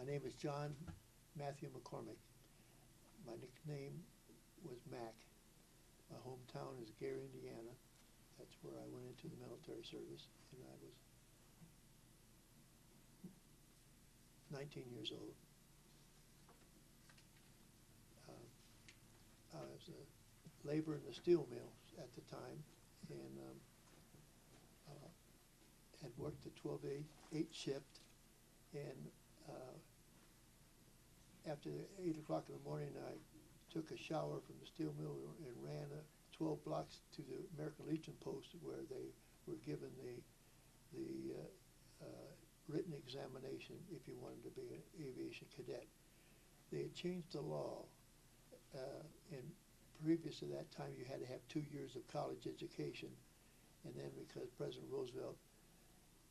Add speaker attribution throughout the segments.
Speaker 1: My name is John Matthew McCormick. My nickname was Mac. My hometown is Gary, Indiana. That's where I went into the military service, and I was 19 years old. I was a laborer in the steel mill at the time, and had worked a 12-8 shift, and after 8 o'clock in the morning, I took a shower from the steel mill and ran 12 blocks to the American Legion post, where they were given the written examination if you wanted to be an aviation cadet. They had changed the law, and previous to that time you had to have 2 years of college education, and then because President Roosevelt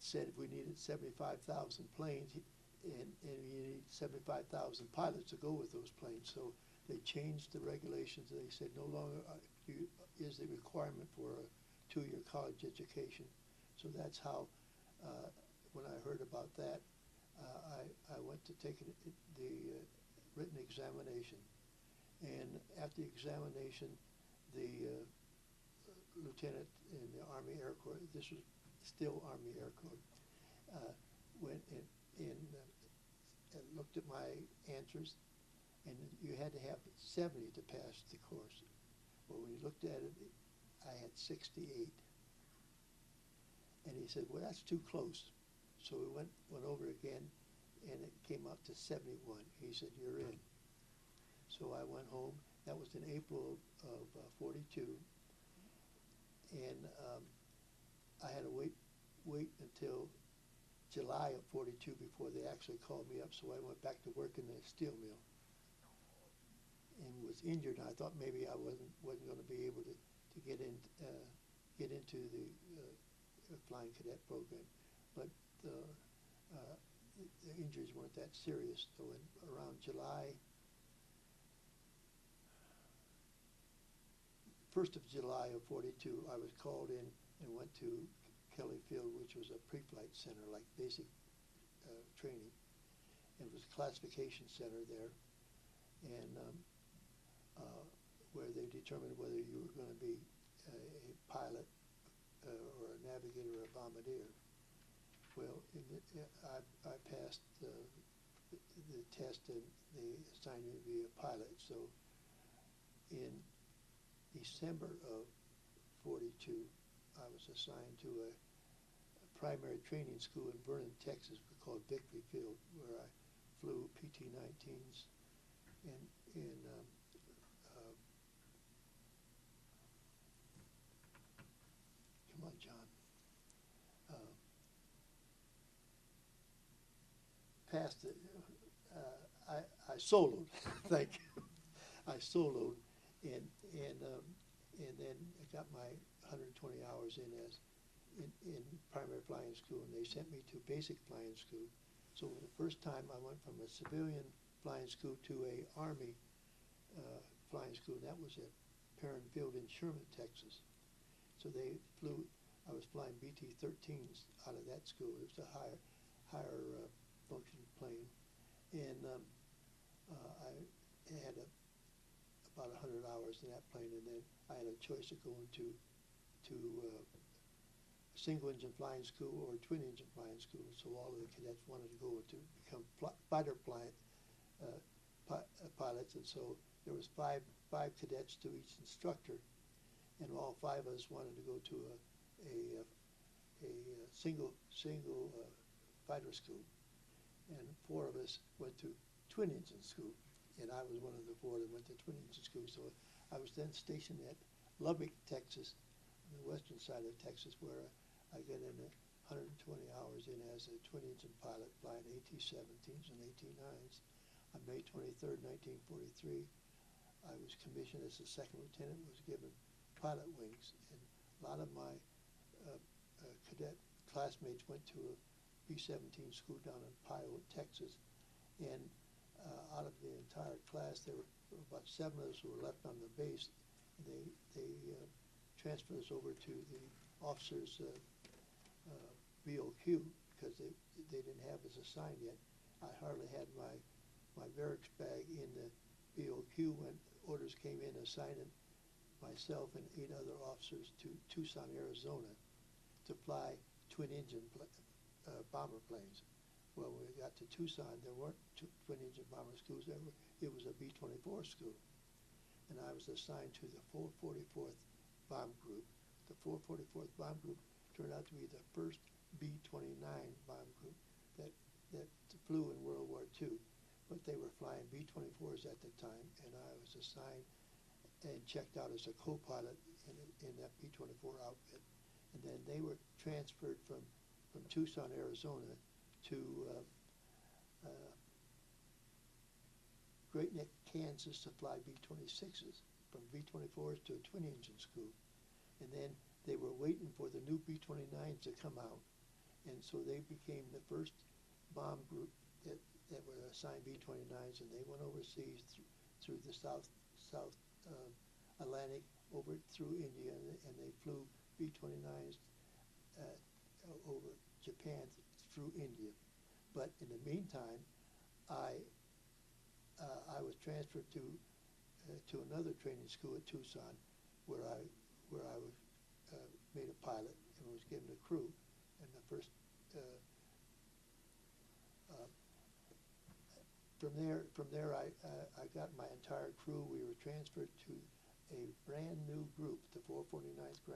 Speaker 1: said if we needed 75,000 planes, and you need 75,000 pilots to go with those planes, so they changed the regulations. They said no longer is the requirement for a 2-year college education. So that's how, when I heard about that, I went to take the written examination. And after the examination, the lieutenant in the Army Air Corps, this was still Army Air Corps, went and looked at my answers, and you had to have 70 to pass the course. Well, when he looked at it, I had 68. And he said, well, that's too close. So we went over again, and it came out to 71. He said, you're in. So I went home. That was in April of 42. And I had to wait until July of 42 before they actually called me up. So I went back to work in the steel mill and was injured. And I thought maybe I wasn't going to be able to get into the flying cadet program, but the injuries weren't that serious. So around July, 1st of July of 42, I was called in and went to Kelly Field, which was a pre-flight center, like basic training. And it was a classification center there, and where they determined whether you were going to be a pilot or a navigator or a bombardier. Well, I passed the test, and they assigned me to be a pilot. So in December of 42, I was assigned to a primary training school in Vernon, Texas, called Victory Field, where I flew PT-19s and come on, John. Passed it. I soloed. Thank you. I soloed, and then I got my 120 hours in primary flying school, and they sent me to basic flying school. So for the first time, I went from a civilian flying school to a Army flying school. That was at Perrin Field in Sherman, Texas. So they flew. I was flying BT-13s out of that school. It was a higher function plane, and I had about 100 hours in that plane, and then I had a choice of going to single engine flying school or twin engine flying school. So all of the cadets wanted to go to become fighter pilots, and so there was five cadets to each instructor, and all 5 of us wanted to go to a single fighter school, and 4 of us went to twin engine school, and I was one of the 4 that went to twin engine school. So I was then stationed at Lubbock, Texas, on the western side of Texas, where I got in 120 hours in as a twin engine pilot flying AT-17s and AT-9s. On May 23rd, 1943, I was commissioned as a second lieutenant, was given pilot wings, and a lot of my cadet classmates went to a B-17 school down in Pio, Texas, and out of the entire class, there were about 7 of us who were left on the base. They transferred us over to the officers' BOQ because they didn't have us assigned yet. I hardly had my barracks bag in the BOQ when orders came in assigning myself and 8 other officers to Tucson, Arizona to fly twin-engine bomber planes. Well, when we got to Tucson, there weren't twin-engine bomber schools. It was a B-24 school. And I was assigned to the 444th Bomb Group. The 444th Bomb Group turned out to be the first B-29 bomb group that flew in World War II. But they were flying B-24s at the time, and I was assigned and checked out as a co-pilot in that B-24 outfit. And then they were transferred from Tucson, Arizona to Great Neck, Kansas to fly B-26s, from B-24s to a twin-engine school. And then they were waiting for the new B-29s to come out. And so they became the first bomb group that were assigned B-29s, and they went overseas through the South Atlantic over through India, and they flew B-29s over Japan through India. But in the meantime, I was transferred to another training school at Tucson, where I was made a pilot and was given a crew. And the first from there I got my entire crew. We were transferred to a brand new group. The 449th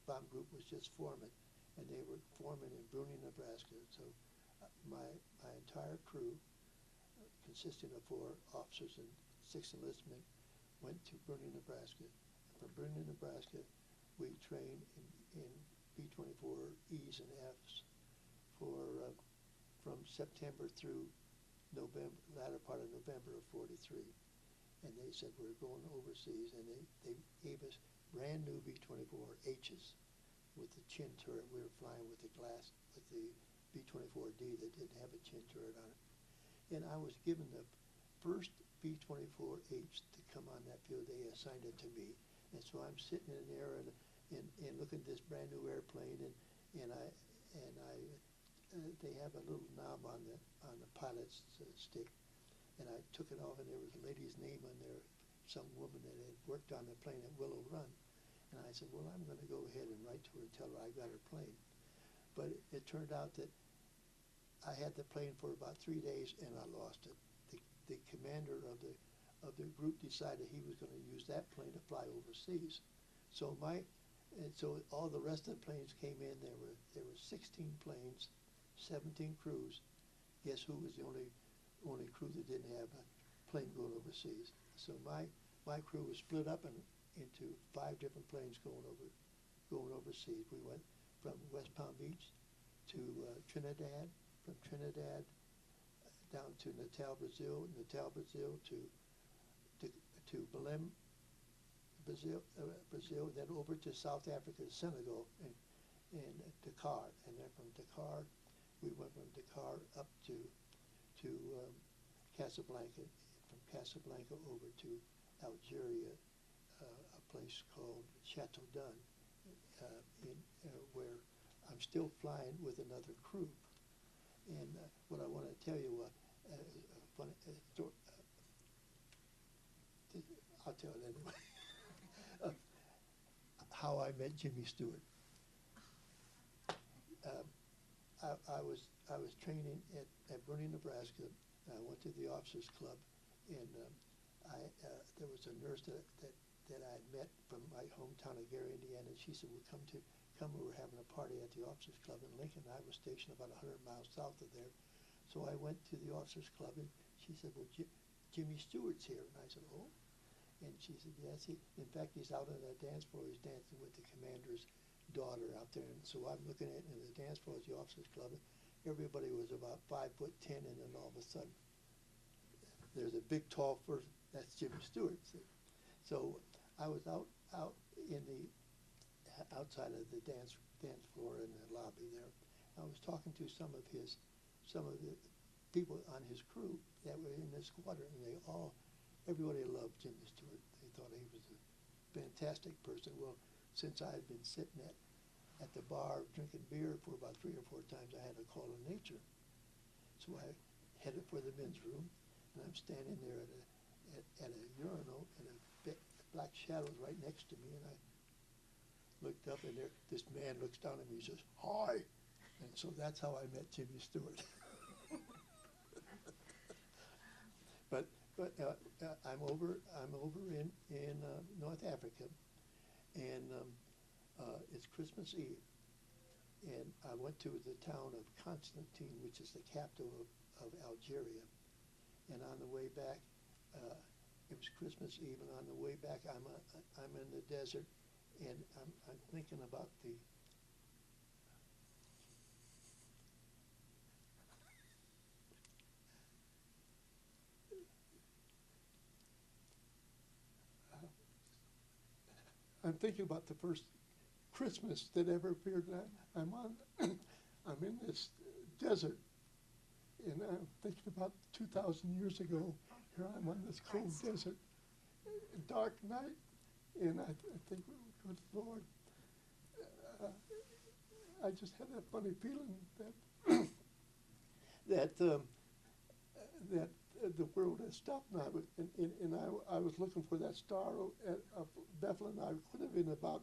Speaker 1: Bomb Group was just forming, and they were forming in Bruning, Nebraska. So my entire crew, consisting of 4 officers and 6 enlistmen, went to Bruning, Nebraska. And from Bruning, Nebraska, we trained in B-24Es and Fs from September through November, latter part of November of '43. And they said, we're going overseas, and they gave us brand new B-24Hs with the chin turret. We were flying with the B-24D that didn't have a chin turret on it. And I was given the first B-24H to come on that field. They assigned it to me. And so I'm sitting in there and looking at this brand new airplane, and they have a little knob on the pilot's stick, and I took it off, and there was a lady's name on there, some woman that had worked on the plane at Willow Run. And I said, well, I'm going to go ahead and write to her and tell her I got her plane. But it turned out that I had the plane for about 3 days, and I lost it. The commander of the group decided he was going to use that plane to fly overseas. So all the rest of the planes came in. There were 16 planes, 17 crews. Guess who was the only crew that didn't have a plane going overseas? So my crew was split up into 5 different planes going overseas. We went from West Palm Beach to Trinidad, from Trinidad down to Natal, Brazil, to Belém, Brazil, then over to South Africa, Senegal, and Dakar. And then from Dakar, we went from Dakar up to Casablanca, from Casablanca over to Algeria, a place called Chateau d'Un, where I'm still flying with another crew. And what I want to tell you, funny story, I'll tell it anyway, how I met Jimmy Stewart. I was training at Bruning, Nebraska. I went to the officers club, and there was a nurse that I had met from my hometown of Gary, Indiana. And she said, "Well, come. We were having a party at the officers club in Lincoln." I was stationed about 100 miles south of there, so I went to the officers club, and she said, "Well, Jimmy Stewart's here." And I said, "Oh." And she said, "Yes, in fact, he's out on the dance floor. He's dancing with the commander's daughter out there." And so I'm looking at it in the dance floor at the officers club, and everybody was about 5'10", and then all of a sudden, there's a big, tall person. That's Jimmy Stewart. So I was out in the outside of the dance floor in the lobby there. I was talking to some of the people on his crew that were in the squadron, and everybody loved Jimmy Stewart. They thought he was a fantastic person. Well, since I had been sitting at the bar drinking beer for about 3 or 4 times, I had a call of nature. So I headed for the men's room, and I'm standing there at a urinal, and black shadow was right next to me, and I looked up, and this man looks down at me and says, "Hi," and so that's how I met Jimmy Stewart. But I'm over in North Africa, and it's Christmas Eve, and I went to the town of Constantine, which is the capital of Algeria, and on the way back, it was Christmas Eve, and on the way back, I'm in the desert, and I'm thinking about the I'm thinking about the first Christmas that ever appeared. I'm in this desert, and I'm thinking about 2,000 years ago. Here I'm on this cold desert, dark night, and I think, good Lord, I just had that funny feeling that that the world has stopped now. And I was looking for that star of Bethlehem. I could have been about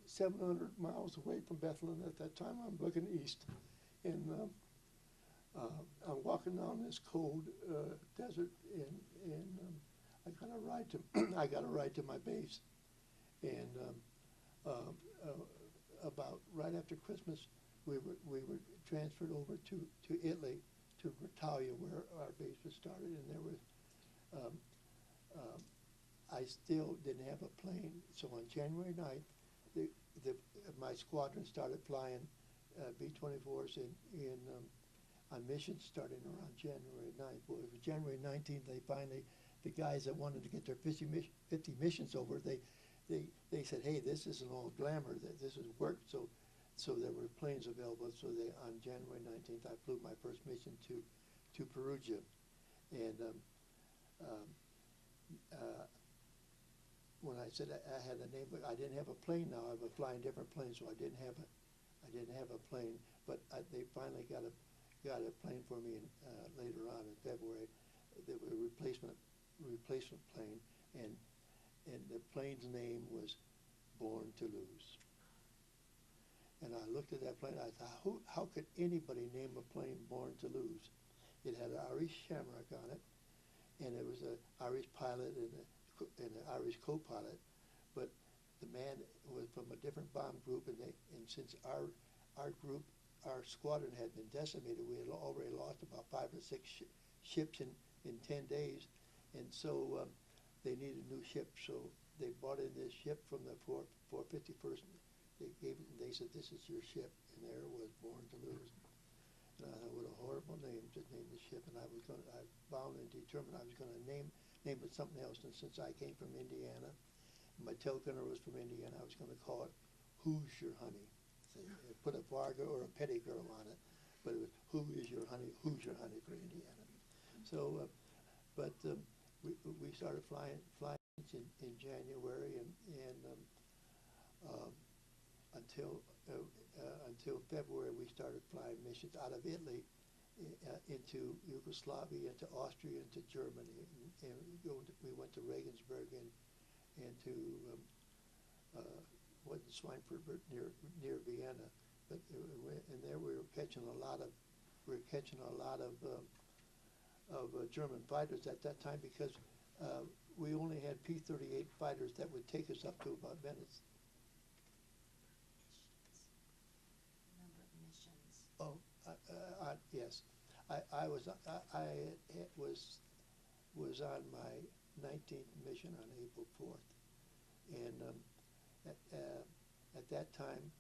Speaker 1: 700 miles away from Bethlehem at that time. I'm looking east, and I'm walking down this cold desert, and I got a ride to my base, and about right after Christmas, we were transferred over to Italy, to Italia, where our base was started, and there was I still didn't have a plane. So on January 9th, my squadron started flying B-24s on missions starting around January 9th. Well, it was January 19th, the guys that wanted to get their 50 missions over, they said, hey, this isn't all glamour, this is work, so there were planes available. So on January 19th, I flew my first mission to Perugia, and when I said I had a name, but I didn't have a plane now. I was flying different planes, so I didn't have a plane. But they finally got a plane for me later on in February. They were a replacement plane, and the plane's name was Born to Lose. And I looked at that plane. I thought, how could anybody name a plane Born to Lose? It had an Irish Shamrock on it, and it was an Irish pilot and an Irish co-pilot. But the man was from a different bomb group, and since our squadron had been decimated, we had already lost about 5 or 6 ships in 10 days, and so they needed new ships. So they brought in this ship from the 451st. They said, this is your ship, and there it was, Born to Lose. And I thought, what a horrible name to name the ship. And I bound and determined I was going to name it something else. And since I came from Indiana, and my tail gunner was from Indiana, I was going to call it Who's Your Honey? So put a Varga or a Petty Girl on it, but it was Who Is Your Honey? Who's Your Honey for Indiana? So, we started flying in January, and until February, we started flying missions out of Italy into Yugoslavia, into Austria, into Germany, and we went to Regensburg and to Schweinfurt near Vienna, but and there we were catching a lot of German fighters at that time, because we only had P-38 fighters that would take us up to about Venice. Oh, yes. I was on my 19th mission on April 4th, and at that time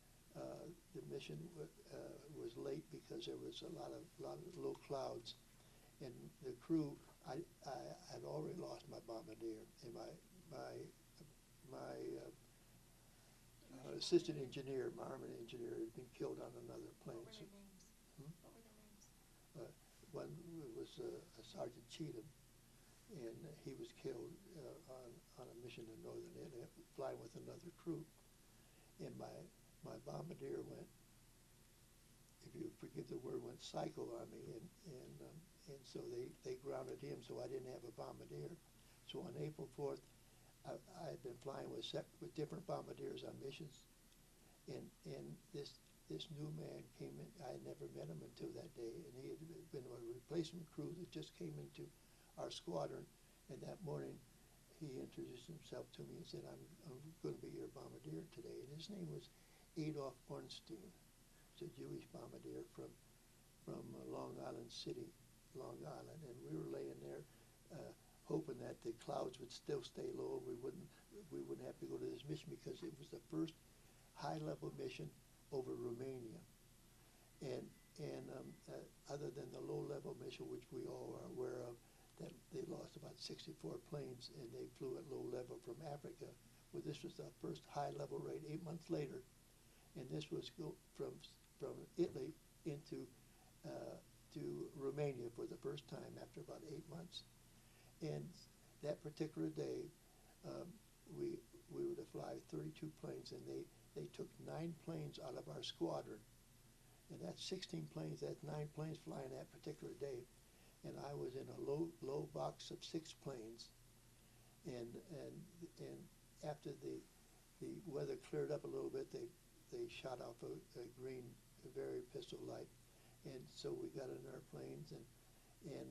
Speaker 1: the mission was late because there was a lot of low clouds, and the crew. I had already lost my bombardier, and my assistant engineer, my armament engineer, had been killed on another plane.
Speaker 2: What were their names? What were their names?
Speaker 1: One was Sergeant Cheatham, and he was killed on a mission in northern Italy, flying with another crew. And my bombardier went, if you forgive the word, went psycho on me, and So they grounded him, so I didn't have a bombardier. So on April 4th, I had been flying with different bombardiers on missions, and this new man came in. I had never met him until that day, and he had been a replacement crew that just came into our squadron. And that morning, he introduced himself to me and said, I'm going to be your bombardier today. And his name was Adolf Ornstein. He's a Jewish bombardier from Long Island City, Long Island. And we were laying there hoping that the clouds would still stay low. We wouldn't have to go to this mission because it was the first high-level mission over Romania. And other than the low-level mission, which we all are aware of, that they lost about 64 planes and they flew at low level from Africa. Well, this was the first high-level raid 8 months later, and this was from Italy into to Romania for the first time after about 8 months. And that particular day, we were to fly 32 planes, and they took 9 planes out of our squadron. And that's 16 planes, that's 9 planes flying that particular day. And I was in a low box of 6 planes. And after the weather cleared up a little bit, they shot off a green very pistol light. And so we got in our planes, and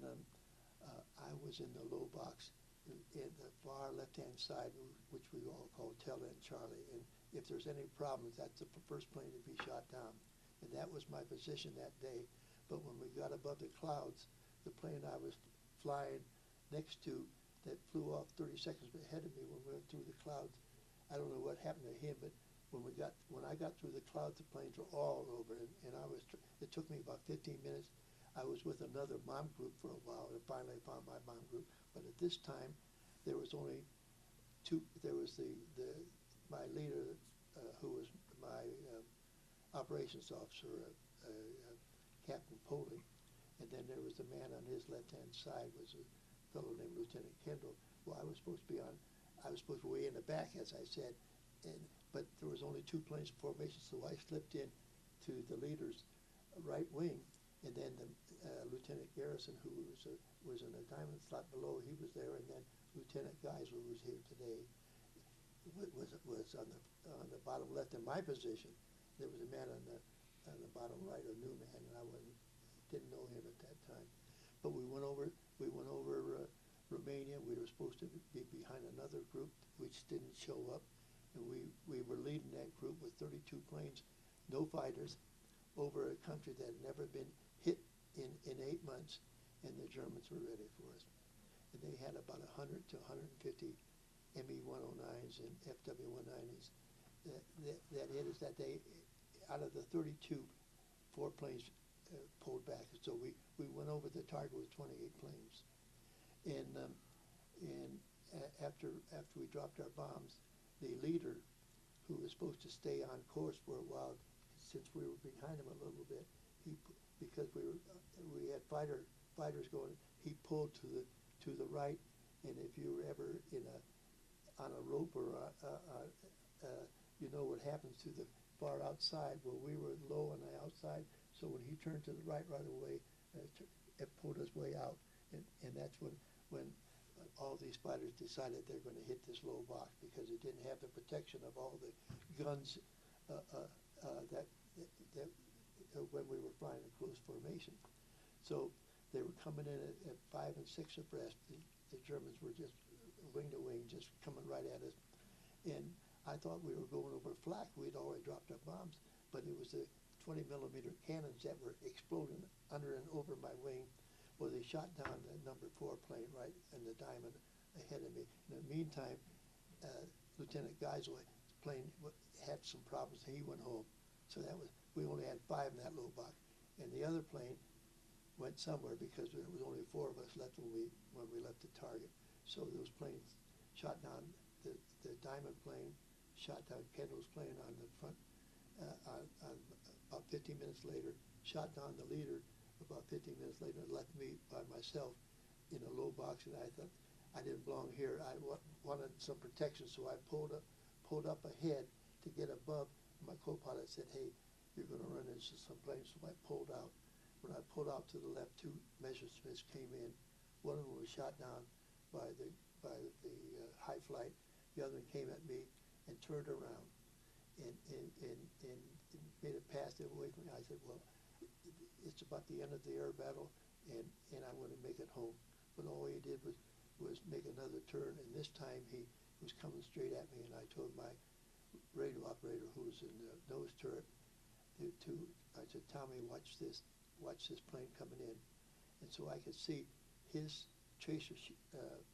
Speaker 1: I was in the low box in the far left-hand side, which we all call tail end Charlie. And if there's any problems, that's the first plane to be shot down. And that was my position that day. But when we got above the clouds, the plane I was flying next to that flew off 30 seconds ahead of me when we went through the clouds, I don't know what happened to him, but when I got through the clouds, the planes were all over, and it took me about 15 minutes. I was with another bomb group for a while, and finally found my bomb group. But at this time, there was only 2. There was my leader, who was my operations officer, Captain Poley, and then there was the man on his left-hand side was a fellow named Lieutenant Kendall. Well, I was supposed to be way in the back, as I said, but there was only 2 planes in formation, so I slipped in to the leader's right wing, and then Lieutenant Garrison, who was in a diamond slot below, he was there, and then Lieutenant Geisel, who was here today, was on the bottom left in my position. There was a man on the bottom right, a new man, and I didn't know him at that time. But we went over Romania. We were supposed to be behind another group which didn't show up, and we were leading that group with 32 planes, no fighters, over a country that had never been hit in 8 months, and the Germans were ready for us. And they had about 100 to 150 Me-109s and FW-190s that hit us that day. Out of the 32, 4 planes pulled back. So we went over the target with 28 planes. And after we dropped our bombs, the leader, who was supposed to stay on course for a while, since we were behind him a little bit, because we had fighters going, he pulled to the right. And if you were ever on a rope or you know what happens to the far outside. Well, we were low on the outside, so when he turned to the right away, it pulled us way out, and that's when all these fighters decided they're going to hit this low box because it didn't have the protection of all the guns that when we were flying in close formation. So they were coming in at 5 and 6 abreast. The Germans were just wing to wing, just coming right at us. And I thought we were going over flak. We'd already dropped our bombs, but it was the 20-millimeter cannons that were exploding under and over my wing. Well, they shot down the number 4 plane right in the diamond ahead of me. In the meantime, Lieutenant Geisel's plane had some problems. He went home. So we only had 5 in that low box. And the other plane went somewhere because there was only 4 of us left when we left the target. So those planes shot down the diamond plane, shot down Kendall's plane on the front about 15 minutes later, shot down the leader about 15 minutes later, and left me by myself in a low box, and I thought I didn't belong here. I wanted some protection, so I pulled up ahead to get above. My co-pilot said, "Hey, you're going to run into some planes," so I pulled out. when I pulled out to the left, two Messerschmitts came in. One of them was shot down by the high flight. The other one came at me and turned around and made a pass away from me. I said, well, it's about the end of the air battle, and I'm going to make it home. But all he did was make another turn, and this time he was coming straight at me, and I told my radio operator, who was in the nose turret, I said, Tommy, watch this plane coming in. And so I could see his tracer,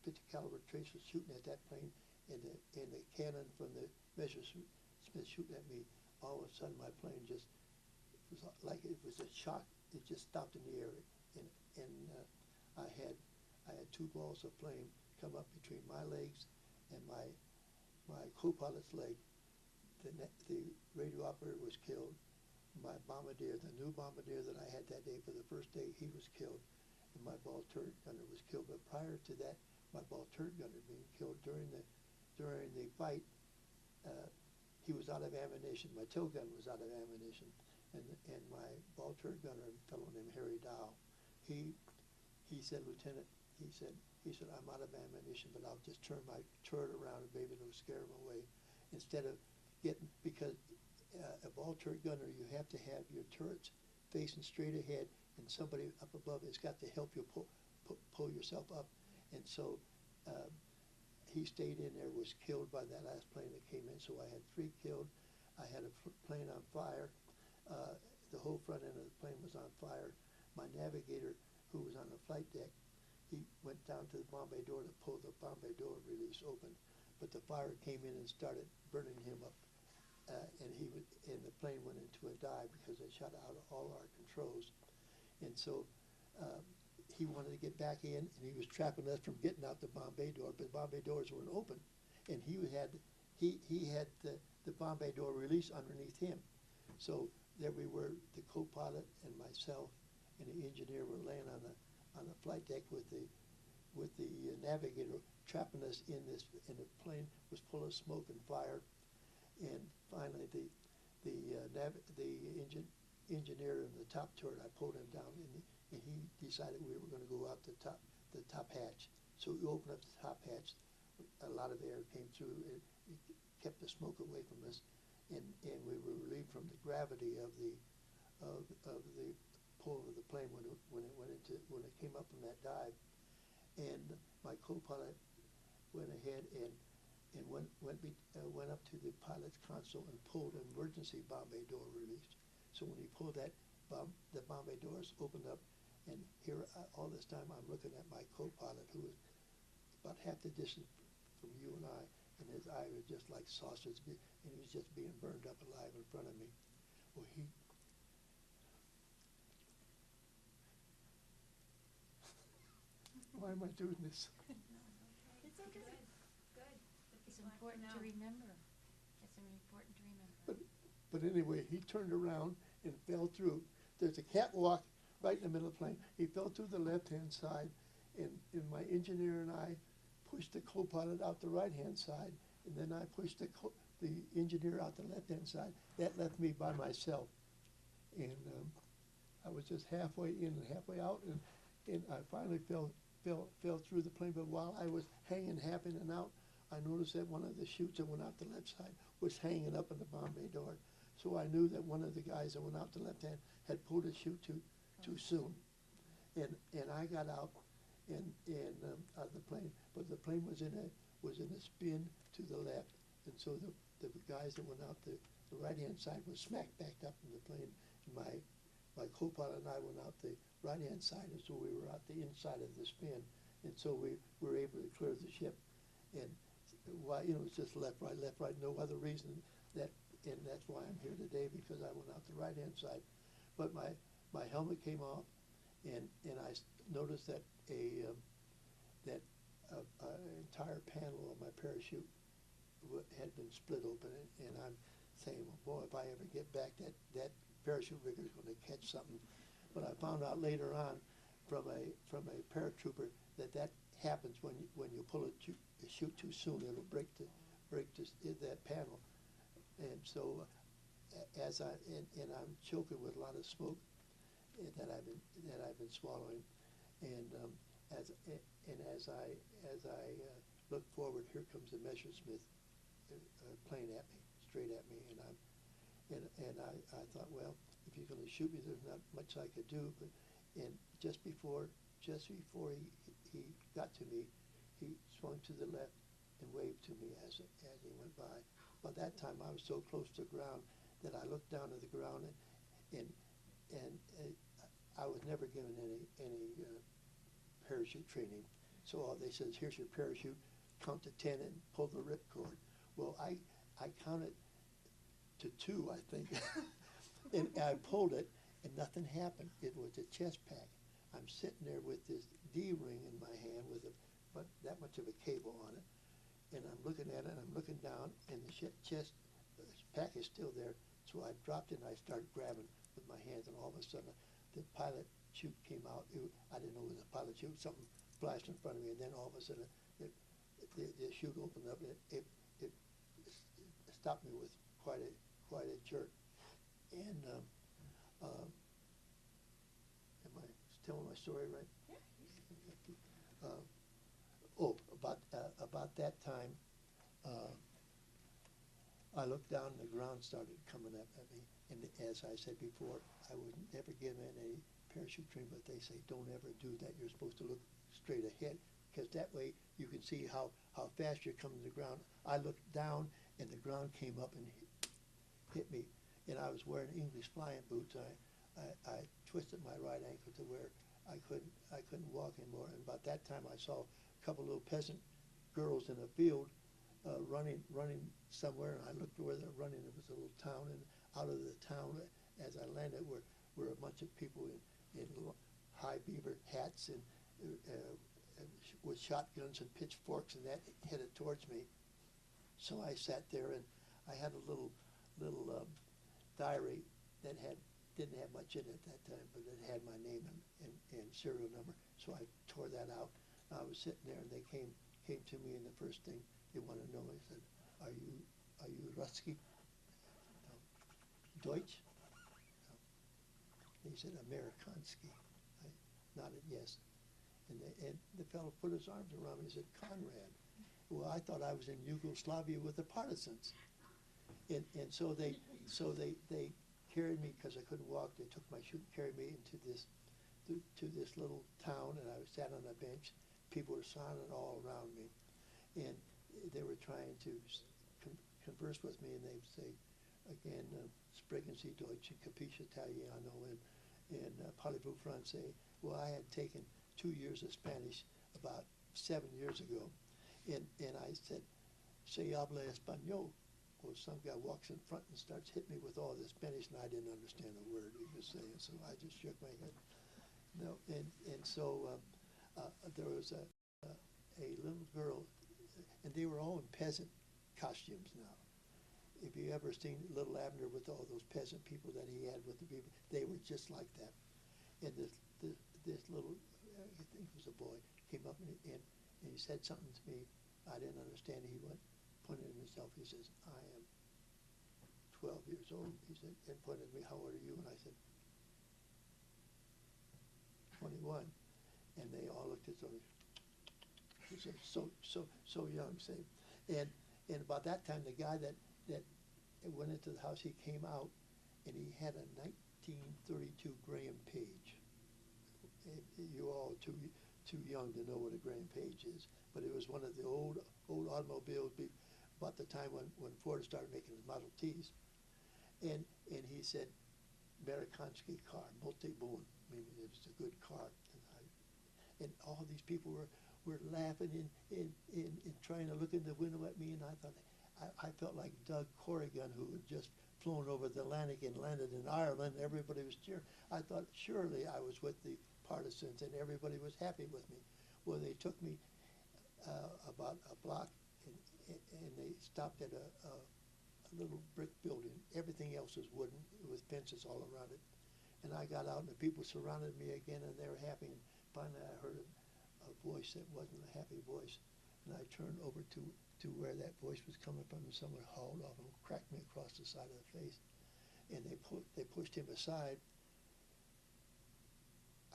Speaker 1: 50 caliber tracer shooting at that plane, and the cannon from the Messerschmitt shooting at me. All of a sudden, my plane just was like it was a shock. It just stopped in the air, and I had two balls of flame come up between my legs and my co-pilot's leg. The radio operator was killed. My bombardier, the new bombardier that I had that day for the first day, he was killed, and my ball turret gunner was killed. But prior to that, my ball turret gunner being killed during the fight, he was out of ammunition. My tail gun was out of ammunition, and my ball turret gunner, a fellow named Harry Dow, he said, Lieutenant, he said, I'm out of ammunition, but I'll just turn my turret around and maybe it'll scare him away. Instead of because a ball turret gunner, you have to have your turrets facing straight ahead, and somebody up above has got to help you pull yourself up. And so he stayed in there, was killed by that last plane that came in. So I had 3 killed. I had a plane on fire. The whole front end of the plane was on fire. My navigator, who was on the flight deck, he went down to the bomb bay door to pull the bomb bay door release open, but the fire came in and started burning him up. And the plane went into a dive because they shut out all our controls. And so he wanted to get back in, and he was trapping us from getting out the bomb bay door, but the bomb bay doors weren't open. And he had the bomb bay door release underneath him. So there we were, the co-pilot and myself and the engineer were laying on the flight deck with the navigator trapping us in the plane was full of smoke and fire. And finally, the engineer in the top turret, I pulled him down, and he decided we were going to go out the top hatch. So we opened up the top hatch. A lot of air came through. It kept the smoke away from us, and we were relieved from the gravity of the pull of the plane when it came up from that dive. And my co-pilot went ahead and went up to the pilot's console and pulled an emergency bomb bay door release. So when he pulled that, the bomb bay doors opened up, and here all this time I'm looking at my co-pilot, who was about half the distance from you and I, and his eye was just like sausage, and he was just being burned up alive in front of me. Well, why am I doing this?
Speaker 2: It's okay. Good.
Speaker 3: It's important to remember. It's important to remember.
Speaker 1: But anyway, he turned around and fell through. There's a catwalk right in the middle of the plane. He fell through the left-hand side, and my engineer and I pushed the co-pilot out the right-hand side, and then I pushed the engineer out the left-hand side. That left me by myself. And I was just halfway in and halfway out, and I finally fell through the plane. But while I was hanging half in and out, I noticed that one of the chutes that went out the left side was hanging up in the bomb bay door. So I knew that one of the guys that went out the left hand had pulled a chute too soon. And I got out out of the plane, but the plane was in a spin to the left, and so the guys that went out the right-hand side were smack backed up in the plane, and my co-pilot and I went out the right-hand side, and so we were out the inside of the spin, and so we were able to clear the ship. And why, it's just left, right, no other reason and that's why I'm here today, because I went out the right-hand side. But my helmet came off, and I noticed that an entire panel of my parachute had been split open, and I'm saying, well, boy, if I ever get back, that parachute rigger is going to catch something. But I found out later on from a paratrooper that happens when you pull a chute too soon. It'll break that panel. And so, and I'm choking with a lot of smoke, that I've been swallowing, and as I look forward, here comes the Messerschmitt plane at me, straight at me, and I thought, well, if you're going to shoot me, there's not much I could do. But and just before he got to me, he swung to the left and waved to me as he went by. By that time, I was so close to the ground that I looked down at the ground, and I was never given any parachute training. So they says, here's your parachute, count to 10 and pull the ripcord. Well, I counted to 2, I think, and I pulled it, and nothing happened. It was a chest pack. I'm sitting there with this D-ring in my hand with but that much of a cable on it, and I'm looking at it, and I'm looking down, and the chest pack is still there. So I dropped it, and I started grabbing with my hands, and all of a sudden, the pilot chute came out. I didn't know it was a pilot chute. Something flashed in front of me, and then all of a sudden, the chute opened up, and it stopped me with quite a jerk. And am I telling my story right?
Speaker 3: Yeah.
Speaker 1: About that time, I looked down and the ground started coming up at me. And as I said before, I was never given any parachute training, but they say don't ever do that. You're supposed to look straight ahead, because that way you can see how fast you're coming to the ground. I looked down and the ground came up and hit me. And I was wearing English flying boots. I twisted my right ankle to where I couldn't walk anymore. And about that time, I saw a couple little peasant girls in a field running somewhere. And I looked where they're running. It was a little town, and out of the town, as I landed, were a bunch of people in high beaver hats and with shotguns and pitchforks, and that headed towards me. So I sat there, and I had a little diary that didn't have much in it at that time, but it had my name and serial number. So I tore that out. I was sitting there, and they came to me, and the first thing they wanted to know, I said, "Are you Ruski?" No. Deutsch? No. He said, "Amerikanski." I nodded yes. And the fellow put his arms around me and said, "Conrad." Well, I thought I was in Yugoslavia with the partisans. And so they carried me, because I couldn't walk. They took my chute and carried me into this little town, and I sat on a bench. People were surrounded all around me, and they were trying to converse with me, and they'd say, again, sprechen Sie Deutsch, capisce Italiano, and parlez-vous français. Well, I had taken 2 years of Spanish about 7 years ago, and I said, "Se habla español." Well, some guy walks in front and starts hitting me with all this Spanish, and I didn't understand a word he was saying, so I just shook my head. No, and so there was a little girl, and they were all in peasant costumes now. If you ever seen Little Abner with all those peasant people that he had with the people, they were just like that. And this little, I think it was a boy, came up and he said something to me. I didn't understand. He went, pointed at himself. He says, "I am 12 years old." He said, and pointed at me, "How old are you?" And I said, 21. And they all looked at each other. He said, so young, say. And about that time, the guy that went into the house, he came out, and he had a 1932 Graham Page. You're all too young to know what a Graham Page is, but it was one of the old automobiles about the time when Ford started making his Model Ts. And he said, "Amerikanski car, multi-bone," meaning it was a good car. And all these people were laughing and trying to look in the window at me, and I thought, I felt like Doug Corrigan, who had just flown over the Atlantic and landed in Ireland. Everybody was cheering. I thought surely I was with the partisans, and everybody was happy with me. Well, they took me about a block, and they stopped at a little brick building. Everything else was wooden with fences all around it. And I got out, and the people surrounded me again, and they were happy. And finally, I heard a voice that wasn't a happy voice. And I turned over to where that voice was coming from, and someone hauled off and cracked me across the side of the face. And they pushed him aside.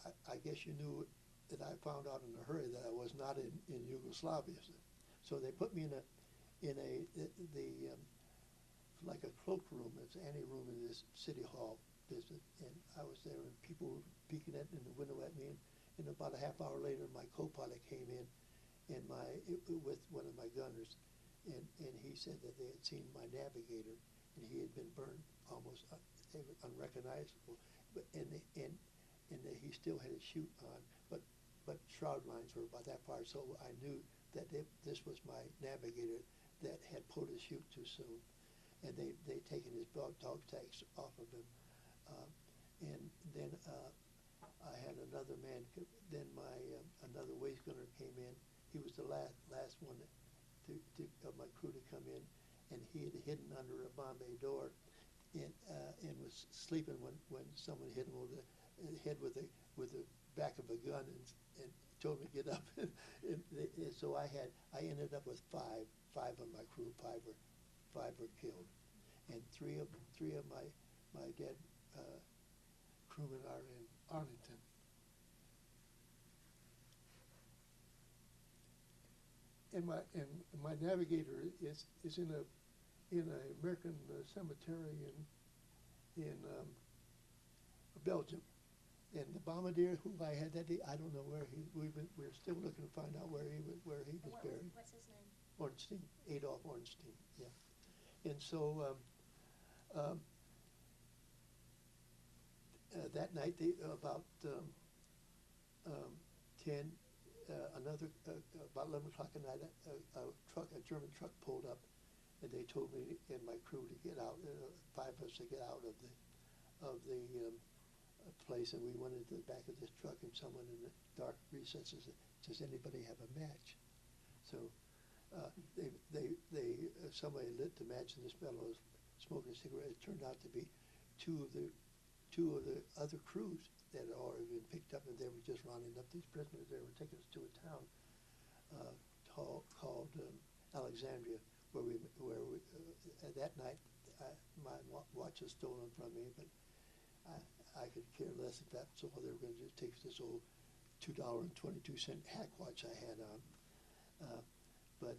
Speaker 1: I guess you knew that I found out in a hurry that I was not in Yugoslavia. So they put me in like a cloakroom. It's any room in this city hall business, and I was there, and people were peeking in the window at me. And about a half hour later, my co-pilot came in, and with one of my gunners, and he said that they had seen my navigator, and he had been burned almost unrecognizable, and that he still had his chute on, but shroud lines were about that far, so I knew that this was my navigator that had pulled his chute too soon, and they'd taken his dog tags off of him, and then I had another man. Then another waist gunner came in. He was the last one of my crew to come in, and he had hidden under a Bombay door, and was sleeping when someone hit him over the head with the back of a gun and told me to get up. and so I ended up with five of my crew. Five were killed, and three of my dead crewmen are in Arlington. And my navigator is in an American cemetery in Belgium. And the bombardier who I had that day, I don't know where we're still looking to find out where he was buried.
Speaker 2: What's his name?
Speaker 1: Ornstein, Adolf Ornstein, yeah. And so that night, about 10, about 11 o'clock at night, a German truck pulled up, and they told me and my crew to get out, 5 of us to get out of the place, and we went into the back of this truck, and someone in the dark recesses said, "Does anybody have a match?" So somebody lit the match, and this fellow was smoking a cigarette. It turned out to be two of the other crews that had already been picked up, and they were just rounding up these prisoners. They were taking us to a town called Alexandria, where we that night my watch was stolen from me, but I could care less if that's all. They were going to just take this old $2.22 hack watch I had on. But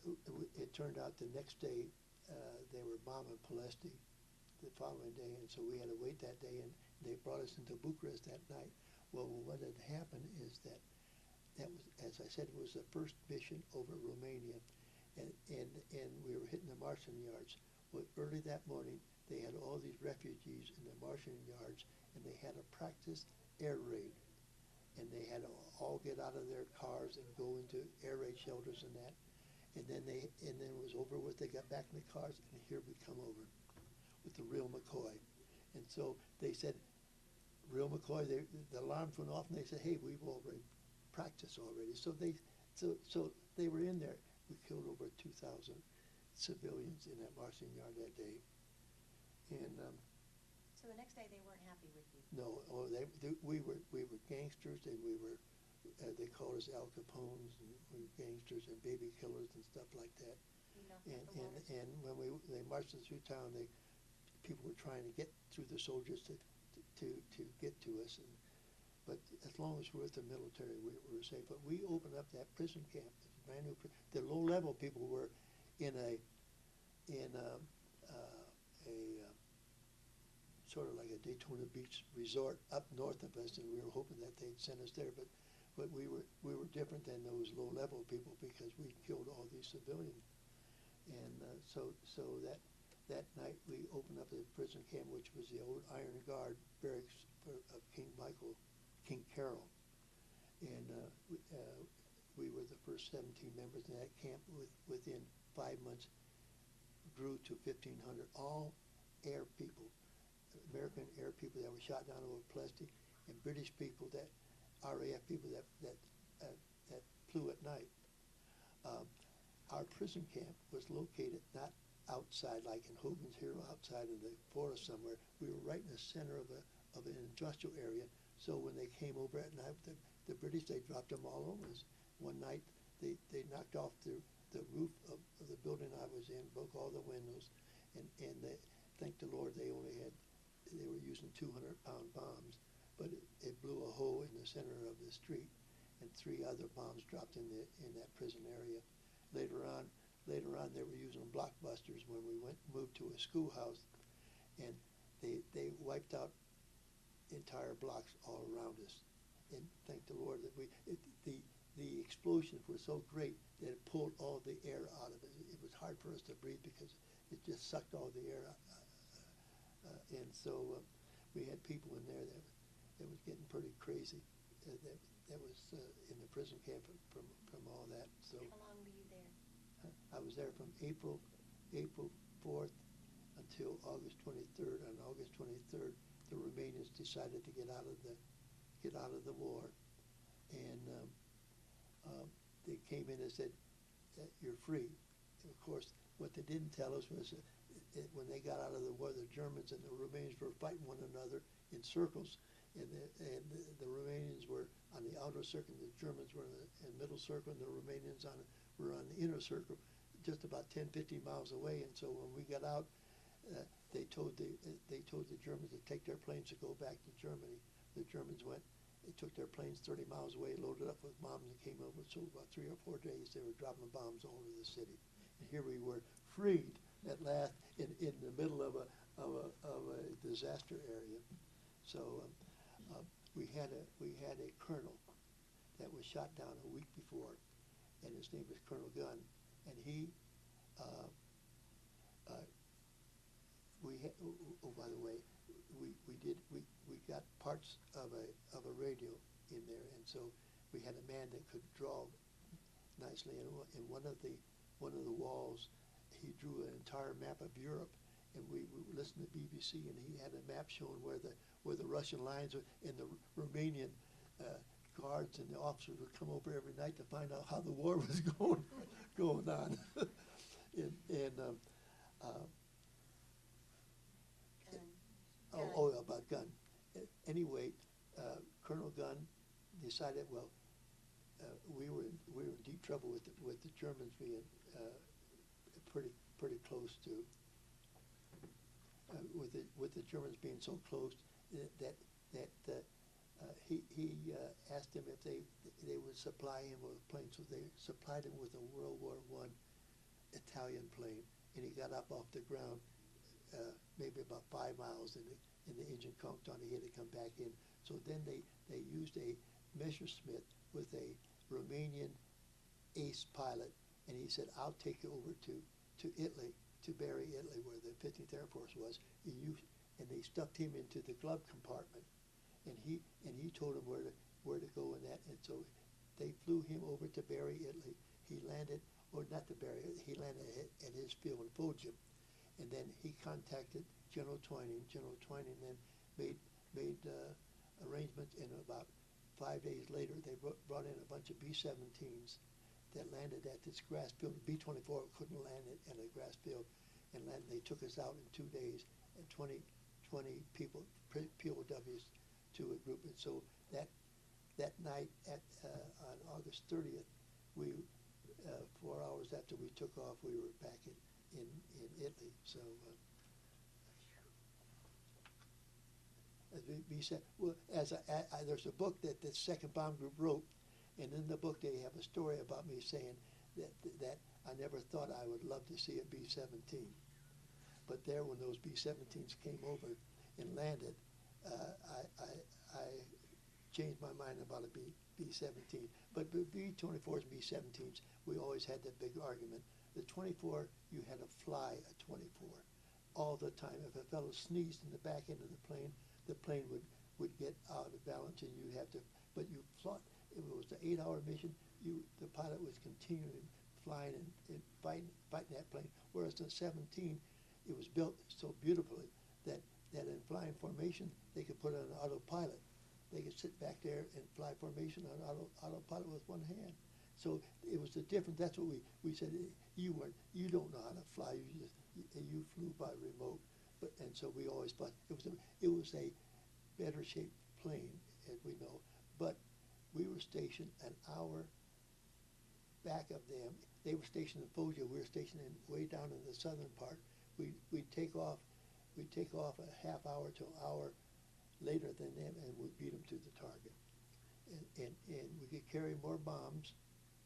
Speaker 1: it turned out the next day they were bombing Palesti the following day, and so we had to wait that day, and they brought us into Bucharest that night. Well, what had happened is that was, as I said, it was the first mission over Romania, and we were hitting the Martian yards. Well, early that morning, they had all these refugees in the Martian yards, and they had a practice air raid, and they had to all get out of their cars and go into air raid shelters and that, and then it was over with. They got back in the cars, and here we come over with the real McCoy. And so they said, real McCoy, the alarms went off, and they said, hey, we've already practiced already. So they were in there. We killed over 2,000 civilians in that Martian yard that day. And
Speaker 2: so the next day they weren't happy with you.
Speaker 1: no, we were gangsters, and they called us Al Capones, and we were gangsters and baby killers and stuff like that. And when they marched us through town, people were trying to get through the soldiers to get to us, but as long as we're with the military, we were safe. But we opened up that prison camp, this brand new. The low-level people were in a sort of like a Daytona Beach resort up north of us, and we were hoping that they'd send us there. But we were different than those low-level people because we killed all these civilians. And so that night we opened up the prison camp, which was the old Iron Guard barracks of King Carol. And we were the first 17 members in that camp. Within 5 months, grew to 1,500, all air people, American air people that were shot down over Palesti, and British people, that RAF people that flew at night. Our prison camp was located not outside like in Hogan's Hero, outside in the forest somewhere. We were right in the center of an industrial area. So when they came over at night, the British, they dropped them all over us. One night they knocked off the roof of the building I was in, broke all the windows, and they, thank the Lord, they only had they were using 200-pound bombs, but it blew a hole in the center of the street, and 3 other bombs dropped in that prison area. Later on, they were using blockbusters when we moved to a schoolhouse, and they wiped out entire blocks all around us. And thank the Lord that the explosions were so great that it pulled all the air out of it. It was hard for us to breathe because it just sucked all the air out. And so we had people in there that was getting pretty crazy. That was in the prison camp from all that. So
Speaker 2: How long were you there?
Speaker 1: I was there from April 4th until August 23rd. On August 23rd, the Romanians decided to get out of the war, and they came in and said, "You're free." And of course, what they didn't tell us was when they got out of the war, the Germans and the Romanians were fighting one another in circles, and the Romanians were on the outer circle, the Germans were in the middle circle, and the Romanians were on the inner circle, just about 10, 15 miles away. And so when we got out, they told the Germans to take their planes to go back to Germany. The Germans went. They took their planes 30 miles away, loaded up with bombs, and came over. So about 3 or 4 days, they were dropping bombs all over the city. And here we were, freed at last, in the middle of a disaster area. So we had a colonel that was shot down a week before, and his name was Colonel Gunn, and he. By the way, we got parts of a radio in there, and so we had a man that could draw nicely. And in one of the walls, he drew an entire map of Europe, and we listened to BBC, and he had a map showing where the Russian lines were, and the Romanian guards and the officers would come over every night to find out how the war was going on. About Gunn. Anyway, Colonel Gunn decided, well, we were in deep trouble with the Germans being pretty close to with the Germans being so close that he asked them if they would supply him with a plane. So they supplied him with a World War I Italian plane, and he got up off the ground maybe about 5 miles, and the engine conked on. He had to come back in. So then they used a Messerschmitt with a Romanian ace pilot, and he said, "I'll take you over to Italy, to Bari, Italy, where the 15th Air Force was." And they stuffed him into the glove compartment, and he told them where to go in that. And so they flew him over to Bari, Italy. He landed, or not to Bari, he landed at his field in Foggia. And then he contacted General Twining. General Twining then made arrangements, and about 5 days later, they brought in a bunch of B-17s that landed at this grass field. B-24 couldn't land at a grass field, and they took us out in 2 days, and 20 people, POWs, to a group. And so that night on August 30th, we 4 hours after we took off, we were back in Italy. So as we said, well, there's a book that the Second Bomb Group wrote, and in the book they have a story about me saying that I never thought I would love to see a B-17, but there, when those B-17s came over and landed, I changed my mind about a B-17. But B-24s and B-17s, we always had that big argument. The 24, you had to fly a 24 all the time. If a fellow sneezed in the back end of the plane would get out of balance, and you'd have to, but you fly. If it was an 8-hour mission, the pilot was continuing flying and fighting that plane. Whereas the 17, it was built so beautifully that in flying formation, they could put it on autopilot. They could sit back there and fly formation on autopilot with one hand. So it was a different. That's what we said. You don't know how to fly. You flew by remote. And so we always thought it was a better shaped plane, as we know. But we were stationed an hour back of them. They were stationed in Foggia. We were stationed way down in the southern part. We'd take off we'd take off a half hour to an hour later than them, and we'd beat them to the target. And we could carry more bombs.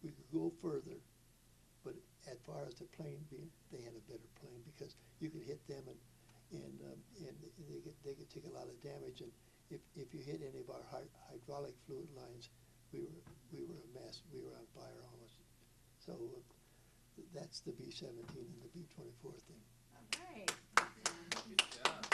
Speaker 1: We could go further, but as far as the plane being, they had a better plane because you could hit them and they could take a lot of damage. And if you hit any of our hydraulic fluid lines, we were a mess. We were on fire almost. So that's the B-17 and the B-24 thing.
Speaker 3: All right.
Speaker 4: Good job.